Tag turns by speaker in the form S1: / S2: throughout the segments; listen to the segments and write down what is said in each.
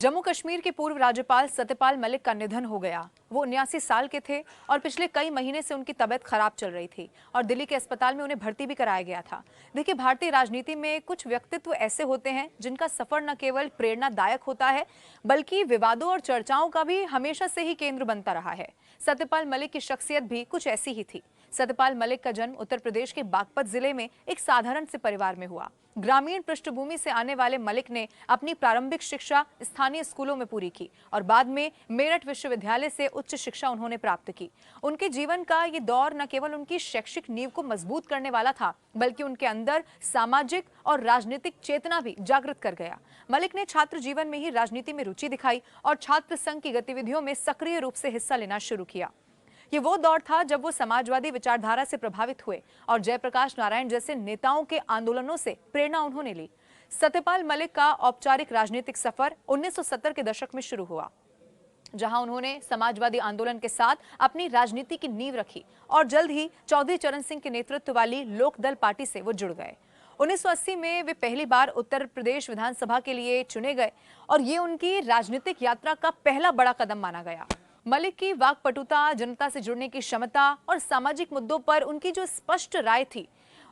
S1: जम्मू कश्मीर के पूर्व राज्यपाल सत्यपाल मलिक का निधन हो गया। वो 79 साल के थे और पिछले कई महीने से उनकी तबीयत खराब चल रही थी और दिल्ली के अस्पताल में उन्हें भर्ती भी कराया गया था। देखिए, भारतीय राजनीति में कुछ व्यक्तित्व ऐसे होते हैं जिनका सफर न केवल प्रेरणादायक होता है बल्कि विवादों और चर्चाओं का भी हमेशा से ही केंद्र बनता रहा है। सत्यपाल मलिक की शख्सियत भी कुछ ऐसी ही थी। सत्यपाल मलिक का जन्म उत्तर प्रदेश के बागपत जिले में एक साधारण से परिवार में हुआ। ग्रामीण पृष्ठभूमि से आने वाले मलिक ने अपनी प्रारंभिक शिक्षा स्थानीय स्कूलों में पूरी की और बाद में मेरठ विश्वविद्यालय से उच्च शिक्षा उन्होंने प्राप्त की। उनके जीवन का ये दौर न केवल उनकी शैक्षिक नींव को मजबूत करने वाला था बल्कि उनके अंदर सामाजिक और राजनीतिक चेतना भी जागृत कर गया। मलिक ने छात्र जीवन में ही राजनीति में रुचि दिखाई और छात्र संघ की गतिविधियों में सक्रिय रूप से हिस्सा लेना शुरू किया। ये वो दौर था जब वो समाजवादी विचारधारा से प्रभावित हुए और जयप्रकाश नारायण जैसे नेताओं के आंदोलनों से प्रेरणा उन्होंने ली। सत्यपाल मलिक का औपचारिक राजनीतिक सफर 1970 के दशक में शुरू हुआ, जहां उन्होंने समाजवादी आंदोलन के साथ अपनी राजनीति की नींव रखी और जल्द ही चौधरी चरण सिंह के नेतृत्व वाली लोकदल पार्टी से वो जुड़ गए। 1980 में वे पहली बार उत्तर प्रदेश विधानसभा के लिए चुने गए और ये उनकी राजनीतिक यात्रा का पहला बड़ा कदम माना गया। मलिक की वाक्पटुता, जनता से जुड़ने की क्षमता और सामाजिक मुद्दों पर उनकी जो स्पष्ट राय थी,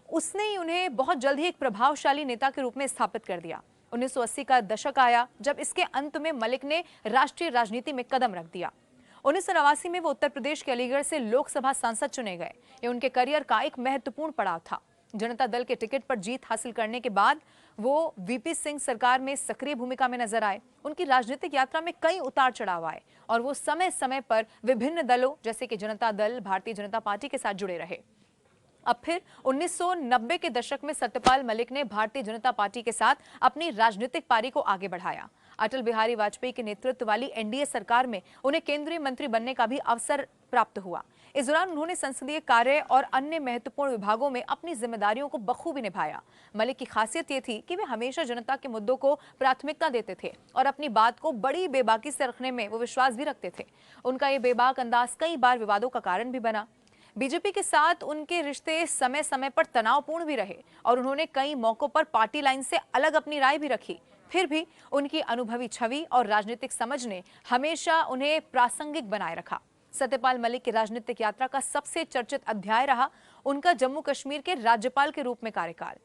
S1: उसने ही उन्हें बहुत जल्द ही एक प्रभावशाली नेता के रूप में स्थापित कर दिया। 1980 का दशक आया जब इसके अंत में मलिक ने राष्ट्रीय राजनीति में कदम रख दिया। 1989 में वो उत्तर प्रदेश के अलीगढ़ से लोकसभा सांसद चुने गए। ये उनके करियर का एक महत्वपूर्ण पड़ाव था। जनता दल के टिकट पर जीत हासिल करने के बाद वो वीपी सिंह सरकार में सक्रिय भूमिका में नजर आए। उनकी राजनीतिक यात्रा में कई उतार चढ़ाव आए और वो समय समय पर विभिन्न दलों जैसे कि जनता दल, भारतीय जनता पार्टी के साथ जुड़े रहे। अब फिर 1990 के दशक में सत्यपाल मलिक ने भारतीय जनता पार्टी के साथ अपनी राजनीतिक पारी को आगे बढ़ाया। अटल बिहारी वाजपेयी के नेतृत्व वाली एनडीए सरकार में उन्हें केंद्रीय मंत्री बनने का भी अवसर प्राप्त हुआ। इस दौरान उन्होंने संसदीय कार्य और अन्य महत्वपूर्ण विभागों में अपनी जिम्मेदारियों को बखूबी निभाया। मलिक की खासियत ये थी कि वे हमेशा जनता के मुद्दों को प्राथमिकता देते थे और अपनी बात को बड़ी बेबाकी से रखने में वो विश्वास भी रखते थे। उनका ये बेबाक अंदाज कई बार विवादों का कारण भी बना। बीजेपी के साथ उनके रिश्ते समय समय पर तनावपूर्ण भी रहे और उन्होंने कई मौकों पर पार्टी लाइन से अलग अपनी राय भी रखी। फिर भी उनकी अनुभवी छवि और राजनीतिक समझ ने हमेशा उन्हें प्रासंगिक बनाए रखा। सत्यपाल मलिक की राजनीतिक यात्रा का सबसे चर्चित अध्याय रहा उनका जम्मू कश्मीर के राज्यपाल के रूप में कार्यकाल।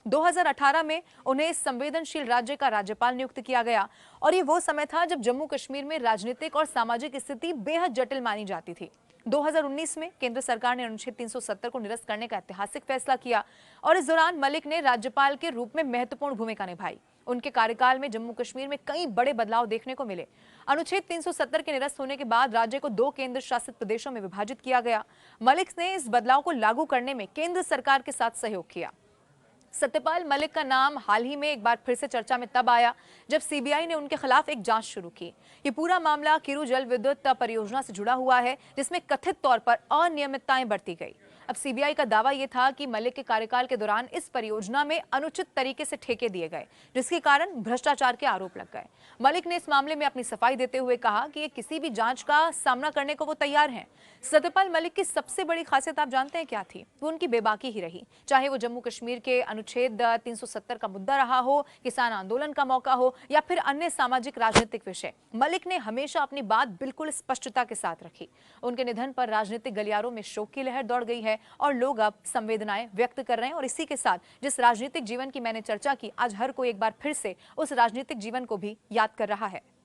S1: 2018 में उन्हें संवेदनशील राज्य का राज्यपाल नियुक्त किया गया और ये वो समय था जब जम्मू कश्मीर में राजनीतिक और सामाजिक स्थिति बेहद जटिल मानी जाती थी। 2019 में केंद्र सरकार ने अनुच्छेद 370 को निरस्त करने का ऐतिहासिक फैसला किया और इस दौरान मलिक ने राज्यपाल के रूप में महत्वपूर्ण भूमिका निभाई। उनके कार्यकाल में जम्मू कश्मीर में कई बड़े बदलाव देखने को मिले। अनुच्छेद 370 के निरस्त होने के बाद राज्य को 2 केंद्र शासित प्रदेशों में विभाजित किया गया। मलिक ने इस बदलाव को लागू करने में केंद्र सरकार के साथ सहयोग किया। सत्यपाल मलिक का नाम हाल ही में एक बार फिर से चर्चा में तब आया जब सीबीआई ने उनके खिलाफ एक जांच शुरू की। ये पूरा मामला किरू जल विद्युत परियोजना से जुड़ा हुआ है जिसमें कथित तौर पर अनियमितताएं बरती गई। अब सीबीआई का दावा यह था कि मलिक के कार्यकाल के दौरान इस परियोजना में अनुचित तरीके से ठेके दिए गए जिसके कारण भ्रष्टाचार के आरोप लग गए। मलिक ने इस मामले में अपनी सफाई देते हुए कहा कि ये किसी भी जांच का सामना करने को वो तैयार हैं। सत्यपाल मलिक की सबसे बड़ी खासियत आप जानते हैं क्या थी? वो उनकी बेबाकी ही रही। चाहे वो जम्मू कश्मीर के अनुच्छेद 370 का मुद्दा रहा हो, किसान आंदोलन का मौका हो या फिर अन्य सामाजिक राजनीतिक विषय, मलिक ने हमेशा अपनी बात बिल्कुल स्पष्टता के साथ रखी। उनके निधन पर राजनीतिक गलियारों में शोक की लहर दौड़ गई है और लोग अब संवेदनाएं व्यक्त कर रहे हैं और इसी के साथ जिस राजनीतिक जीवन की मैंने चर्चा की, आज हर कोई एक बार फिर से उस राजनीतिक जीवन को भी याद कर रहा है।